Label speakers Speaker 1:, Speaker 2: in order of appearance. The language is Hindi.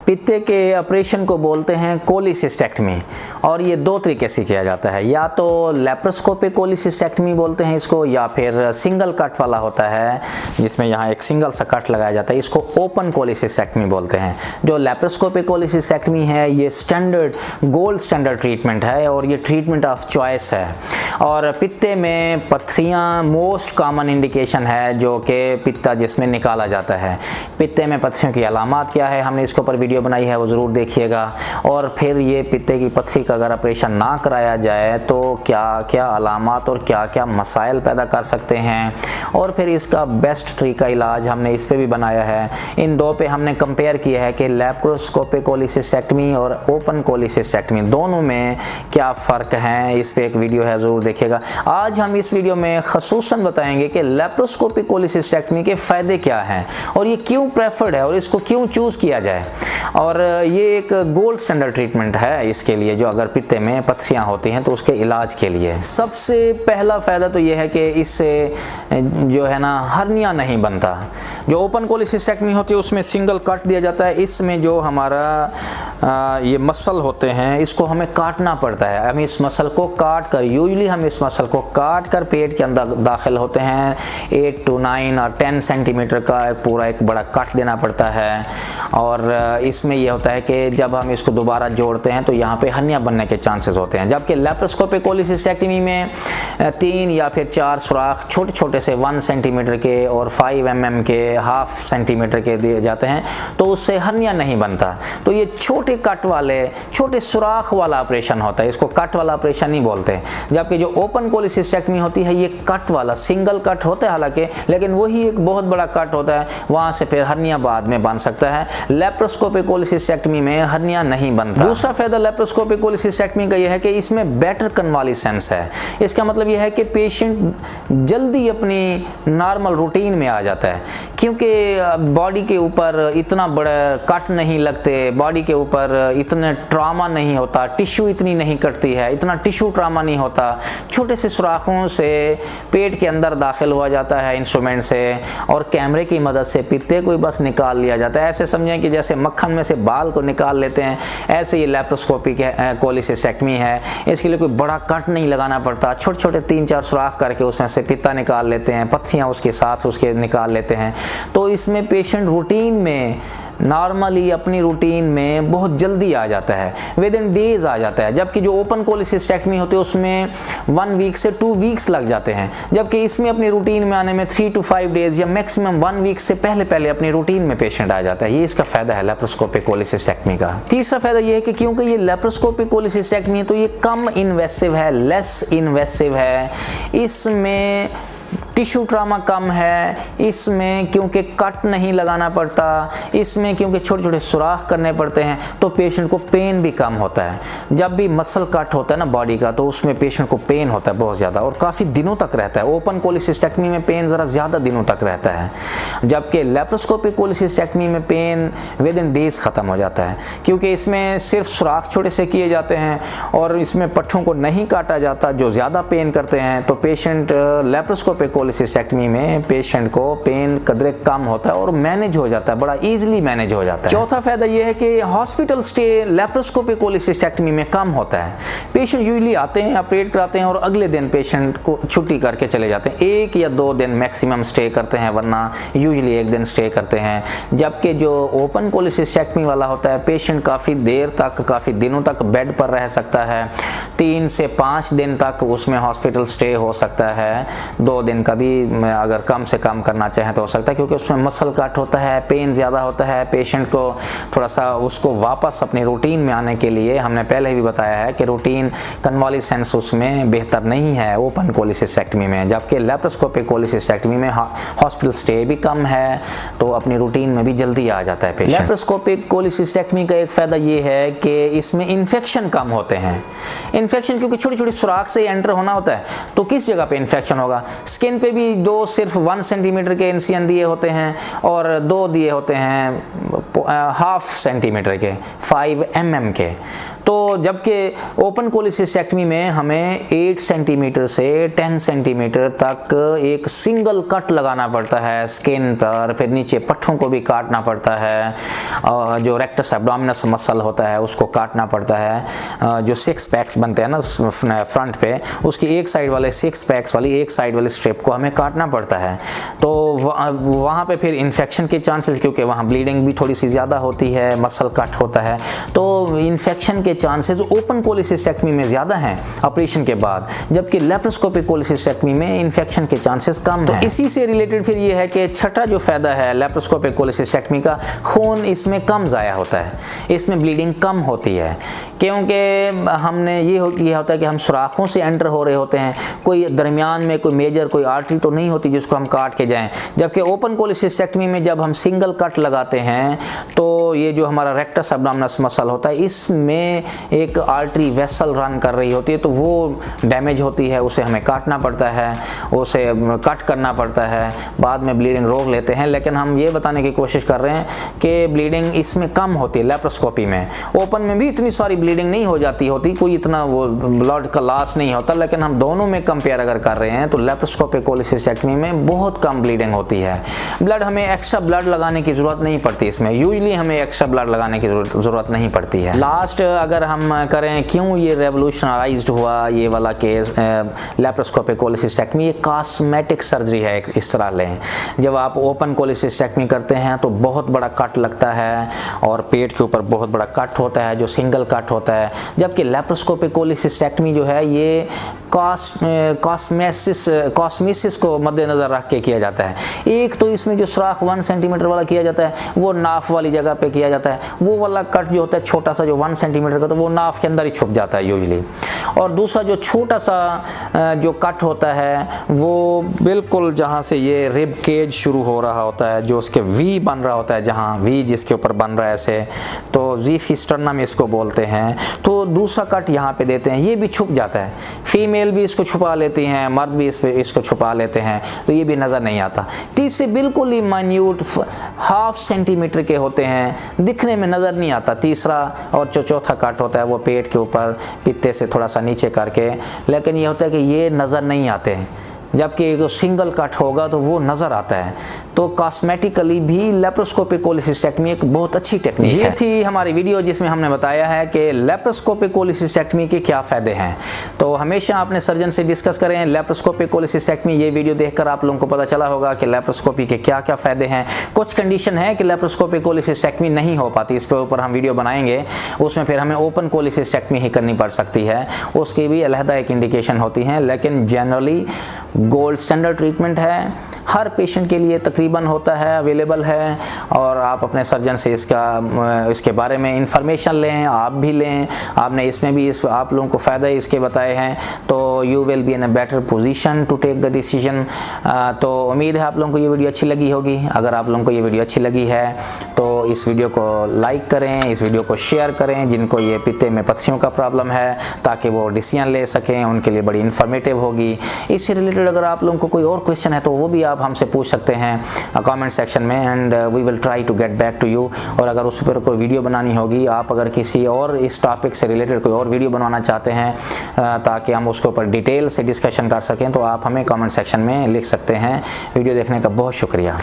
Speaker 1: पित्ते के ऑपरेशन को बोलते हैं कोलिसिस्टेक्टमी और ये दो तरीके से किया जाता है, या तो लेप्रोस्कोपिक कोलिसिस्टेक्टमी बोलते हैं इसको, या फिर सिंगल कट वाला होता है जिसमें यहाँ एक सिंगल सा कट लगाया जाता है, इसको ओपन कोलिसिस्टेक्टमी बोलते हैं। जो लेप्रोस्कोपिक कोलिसिस्टेक्टमी है ये गोल्ड स्टैंडर्ड ट्रीटमेंट है और ये ट्रीटमेंट ऑफ चॉइस है। और पित्ते में पत्थरियाँ मोस्ट कॉमन इंडिकेशन है जो कि पित्ता जिसमें निकाला जाता है। पित्ते में पत्थरियों की अलामात क्या है, हमने इसके ऊपर वीडियो बनाई है, वो ज़रूर देखिएगा। और फिर ये पित्ते की पत्थरी का अगर ऑपरेशन ना कराया जाए तो क्या क्या अलामात और क्या क्या मसाइल पैदा कर सकते हैं, और फिर इसका बेस्ट तरीका इलाज हमने इस पे भी बनाया है। इन दो पे हमने कंपेयर किया है कि लेप्रोस्कोपिक कोलिसिस्टेक्टमी और ओपन कोलिसिस्टेक्टमी दोनों में क्या फ़र्क है, इस पे एक वीडियो है, ज़रूर देखिएगा। आज हम इस वीडियो में ख़ुसूसन बताएंगे कि लेप्रोस्कोपिक कोलिसिस्टेक्टमी के फ़ायदे क्या हैं और ये क्यों प्रेफर्ड है और इसको क्यों चूज़ किया जाए। और ये एक गोल्ड स्टैंडर्ड ट्रीटमेंट है इसके लिए, जो अगर पित्ते में पत्थरियाँ होती हैं तो उसके इलाज के लिए। सबसे पहला फ़ायदा तो ये है कि इससे जो है ना हर्निया नहीं बनता। जो ओपन कोलिसिस्टेक्टमी होती है उसमें सिंगल कट दिया जाता है, इसमें जो हमारा ये मसल होते हैं इसको हमें काटना पड़ता है। हम इस मसल को काट कर, यूजुअली हम इस मसल को काट कर पेट के अंदर दाखिल होते हैं। 8 to 9 और 10 सेंटीमीटर का पूरा एक बड़ा कट देना पड़ता है। और इसमें यह होता है कि जब हम इसको दोबारा जोड़ते हैं तो यहाँ पे हर्निया बनने के चांसेस होते हैं। जबकि लेप्रोस्कोपिक कोलिसिस्टेक्टमी में 3 या फिर 4 सुराख छोटे छोटे से 1 सेंटीमीटर के और 5 mm के, ½ सेंटीमीटर के दिए जाते हैं, तो उससे हर्निया नहीं बनता। तो ये छोटे कट वाले, छोटे सुराख वाला ऑपरेशन होता है, इसको कट वाला ऑपरेशन नहीं बोलते। जबकि जो ओपन कोलिसिस्टेक्टमी होती है ये कट वाला, सिंगल कट होता है हालांकि, लेकिन वही एक बहुत बड़ा कट होता है, वहाँ से फिर हर्निया बाद में बन सकता है। लेप्रोस्कोपिक कोलिसिस्टेक्टमी में हर्निया नहीं बनता। दूसरा फायदा लेप्रोस्कोपिक कोलिसिस्टेक्टमी का यह है कि इसमें बेटर कन्वालिसेंस है। इसका मतलब यह है कि पेशेंट जल्दी अपनी नॉर्मल रूटीन में आ जाता है, क्योंकि बॉडी के ऊपर इतना बड़ा कट नहीं लगते, बॉडी के ऊपर इतना ट्रामा नहीं होता, टिश्यू इतनी नहीं कटती है, इतना टिश्यू ट्रामा नहीं होता। छोटे से सुराखों से पेट के अंदर दाखिल हुआ जाता है इंस्ट्रूमेंट से, और कैमरे की मदद से पित्ते को बस निकाल लिया जाता है। ऐसे समझें कि जैसे मक्खन में से बाल को निकाल लेते हैं, ऐसे ये लेप्रोस्कोपिक कोलिसिस्टेक्टमी है। इसके लिए कोई बड़ा कट नहीं लगाना पड़ता, छोटे छोटे 3-4 सुराख करके उसमें से पित्ता निकाल लेते हैं, पत्थरियाँ उसके साथ उसके निकाल लेते हैं। तो इसमें पेशेंट रूटीन में, नॉर्मली अपनी रूटीन में बहुत जल्दी आ जाता है, विद इन डेज आ जाता है। जबकि जो ओपन कोलिसिस्टेक्टमी होती है उसमें 1 वीक से 2 वीक्स लग जाते हैं, जबकि इसमें अपनी रूटीन में आने में 3 to 5 डेज या मैक्सिमम 1 वीक से पहले अपनी रूटीन में पेशेंट आ जाता है। ये इसका फायदा है लेप्रोस्कोपिक कोलिसिस्टेक्टमी का। तीसरा फायदा ये है कि क्योंकि ये लेप्रोस्कोपिक कोलिसिस्टेक्टमी है तो ये कम इन्वेसिव है, लेस इन्वेसिव है, इसमें टिश्यू ट्रामा कम है, इसमें क्योंकि कट नहीं लगाना पड़ता, इसमें क्योंकि छोटे छोटे सुराख करने पड़ते हैं, तो पेशेंट को पेन भी कम होता है। जब भी मसल कट होता है ना बॉडी का, तो उसमें पेशेंट को पेन होता है बहुत ज़्यादा, और काफ़ी दिनों तक रहता है। ओपन कोलिसिस्टेक्टमी में पेन ज़रा ज़्यादा दिनों तक रहता है, जबकि लेप्रोस्कोपिक कोलिसिस्टेक्टमी में पेन विद इन डेज ख़त्म हो जाता है, क्योंकि इसमें सिर्फ सुराख छोटे से किए जाते हैं और इसमें पट्ठों को नहीं काटा जाता जो ज़्यादा पेन करते हैं। तो पेशेंट लेप्रोस्कोपिक कोलिसिस्टेक्टमी में पेशेंट को पेन कदरे कम होता है और मैनेज हो जाता है, बड़ा इजीली मैनेज हो जाता है। चौथा फायदा यह है कि हॉस्पिटल स्टे लेप्रोस्कोपिक कोलिसिस्टेक्टमी में कम होता है। पेशेंट यूजुअली आते हैं, ऑपरेट कराते हैं और अगले दिन पेशेंट को छुट्टी करके चले जाते हैं। 1 या 2 दिन मैक्सिमम स्टे करते हैं, वरना यूजुअली 1 दिन स्टे करते हैं। जबकि जो ओपन कोलिसिस्टेक्टमी वाला होता है पेशेंट काफ़ी देर तक, काफ़ी दिनों तक बेड पर रह सकता है। 3 से 5 दिन तक उसमें हॉस्पिटल स्टे हो सकता है, 2 दिन का भी अगर कम से कम करना चाहें तो हो सकता है, क्योंकि उसमें मसल कट होता है, पेन ज़्यादा होता है। पेशेंट को थोड़ा सा उसको वापस अपनी रूटीन में आने के लिए, हमने पहले भी बताया है कि रूटीन कन्वालिसेंस उसमें बेहतर नहीं है ओपन कोलिसिस्टेक्टमी में। जबकि लेप्रोस्कोपिक कोलिसिस्टेक्टमी में हॉस्पिटल स्टे भी कम है, तो अपनी रूटीन में भी जल्दी आ जाता है पेशेंट। लेप्रोस्कोपिक कोलिसिस्टेक्टमी का एक फ़ायदा ये है कि इसमें इन्फेक्शन कम होते हैं। इन्फेक्शन क्योंकि छोटी छोटी सुराख से एंटर होना होता है, तो किस जगह पे इन्फेक्शन होगा? स्किन पे पे भी 2 सिर्फ 1 सेंटीमीटर के इन्सिजन दिए होते हैं और 2 दिए होते हैं हाफ सेंटीमीटर के 5 mm के। तो जबकि ओपन कोलिसिस्टेक्टमी में हमें 8 सेंटीमीटर से 10 सेंटीमीटर तक एक सिंगल कट लगाना पड़ता है स्किन पर, फिर नीचे पट्ठों को भी काटना पड़ता है, जो रेक्टस एब्डोमिनस मसल होता है उसको काटना पड़ता है, जो 6 पैक्स बनते हैं ना फ्रंट पे, उसकी एक साइड वाले 6 पैक्स वाली एक साइड वाली स्ट्रिप को हमें काटना पड़ता है। तो वहाँ पे फिर इन्फेक्शन के चांसेस, क्योंकि वहाँ ब्लीडिंग भी थोड़ी सी ज़्यादा होती है, मसल कट होता है, तो इन्फेक्शन के चांसेस ओपन कोलिसिस्टेक्टमी में ज़्यादा हैं ऑपरेशन के बाद, जबकि लेप्रोस्कोपिक कोलिसिस्टेक्टमी में इन्फेक्शन के चांसेस कम हैं। तो इसी से रिलेटेड फिर ये है कि छठा जो फ़ायदा है लेप्रोस्कोपिक कोलिसिस्टेक्टमी का, खून इसमें कम ज़ाया होता है, इसमें ब्लीडिंग कम होती है, क्योंकि हमने ये किया होता है कि हम सुराखों से एंटर हो रहे होते हैं, कोई दरमियान में कोई मेजर कोई आर्टरी तो नहीं होती जिसको हम काट के जाएं। जबकि ओपन कोलिसिस्टेक्टमी में जब हम सिंगल कट लगाते हैं तो ये जो हमारा रेक्टस एब्डोमिनस मसल होता है इसमें एक आर्टरी वेसल रन कर रही होती है, तो वो डैमेज होती है, उसे हमें काटना पड़ता है, उसे कट करना पड़ता है, बाद में ब्लीडिंग रोक लेते हैं। लेकिन हम ये बताने की कोशिश कर रहे हैं कि ब्लीडिंग इसमें कम होती है लेप्रोस्कोपी में। ओपन में भी इतनी सारी ब्लीडिंग नहीं हो जाती होती, कोई इतना वो ब्लड का लॉस नहीं होता, लेकिन हम दोनों में कंपेयर अगर कर रहे हैं तो लेप्रोस्कोपिक कोलिसिस्टेक्टमी में बहुत कम ब्लीडिंग होती है। ब्लड हमें एक्स्ट्रा ब्लड लगाने की ज़रूरत नहीं पड़ती, इसमें यूजली हमें एक्स्ट्रा ब्लड लगाने की ज़रूरत नहीं पड़ती है। लास्ट अगर हम करें क्यों ये रेवोल्यूशनराइज्ड हुआ ये वाला केस लेप्रोस्कोपिक कोलिसिस्टेक्टमी, ये कॉस्मेटिक सर्जरी है इस तरह लें। जब आप ओपन कोलिसिस्टेक्टमी करते हैं तो बहुत बड़ा कट लगता है और पेट के ऊपर बहुत बड़ा कट होता है जो सिंगल कट होता है, जबकि लेप्रोस्कोपिक कोलिसिस्टेक्टमी जो है ये कॉस्मेसिस को मद्देनज़र रख के किया जाता है। एक तो इसमें जो सुराख 1 सेंटीमीटर वाला किया जाता है वो नाफ वाली जगह पे किया जाता है, वो वाला कट जो होता है छोटा सा जो 1 सेंटीमीटर का, तो वो नाफ के अंदर ही छुप जाता है यूजली। और दूसरा जो छोटा सा जो कट होता है वो बिल्कुल जहाँ से ये रिब केज शुरू हो रहा होता है, जो उसके वी बन रहा होता है, जहाँ वी जिसके ऊपर बन रहा है ऐसे, तो ज़ीफ स्टर्नम इसको बोलते हैं, तो दूसरा कट यहाँ पे देते हैं, ये भी छुप जाता है। फीमेल भी इसको छुपा लेती हैं, मर्द भी इसको छुपा लेते हैं, तो ये भी नज़र नहीं आता। तीसरे बिल्कुल ही माइन्यूट 1/2 सेंटीमीटर के होते हैं, दिखने में नज़र नहीं आता तीसरा, और जो चौथा कट होता है वो पेट के ऊपर पित्ते से थोड़ा सा नीचे करके, लेकिन ये होता है कि ये नज़र नहीं आते हैं, जबकि एक सिंगल कट होगा तो वो नज़र आता है। तो कॉस्मेटिकली भी लेप्रोस्कोपिक कोलिसिस्टेक्टमी एक बहुत अच्छी टेक्निक है। ये थी हमारी वीडियो जिसमें हमने बताया है कि लेप्रोस्कोपिक कोलिसिस्टेक्टमी के क्या फ़ायदे हैं। तो हमेशा अपने सर्जन से डिस्कस करें लेप्रोस्कोपिक कोलिसिस्टेक्टमी। ये वीडियो देखकर आप लोगों को पता चला होगा कि लेप्रोस्कोपी के क्या क्या फ़ायदे हैं। कुछ कंडीशन है कि लेप्रोस्कोपिक कोलिसिस्टेक्टमी नहीं हो पाती, इस पर ऊपर हम वीडियो बनाएंगे, उसमें फिर हमें ओपन कोलिसिस्टेक्टमी ही करनी पड़ सकती है, उसकी भी अलहदा एक इंडिकेशन होती है। लेकिन जनरली गोल्ड स्टैंडर्ड ट्रीटमेंट है, हर पेशेंट के लिए तकरीबन होता है, अवेलेबल है, और आप अपने सर्जन से इसके बारे में इंफॉर्मेशन लें, आप भी लें। आपने इसमें भी आप लोगों को फ़ायदा इसके बताए हैं, तो you will be in a better position to take the decision. तो उम्मीद है आप लोगों को ये वीडियो अच्छी लगी होगी। अगर आप लोगों को ये वीडियो अच्छी लगी है तो इस वीडियो को लाइक करें, इस वीडियो को शेयर करें जिनको ये पित्ते में पत्थरियों का प्रॉब्लम है, ताकि वो डिसीजन ले सकें, उनके लिए बड़ी इन्फॉर्मेटिव होगी। इससे रिलेटेड अगर आप लोगों को कोई और क्वेश्चन है तो वो भी आप हमसे पूछ सकते हैं कमेंट सेक्शन में, and we will try to get back to you. और अगर उस पर कोई वीडियो बनानी होगी, आप अगर किसी और इस टॉपिक से रिलेटेड कोई और वीडियो बनवाना चाहते हैं ताकि हम उसके ऊपर डिटेल से डिस्कशन कर सकें, तो आप हमें कमेंट सेक्शन में लिख सकते हैं। वीडियो देखने का बहुत शुक्रिया।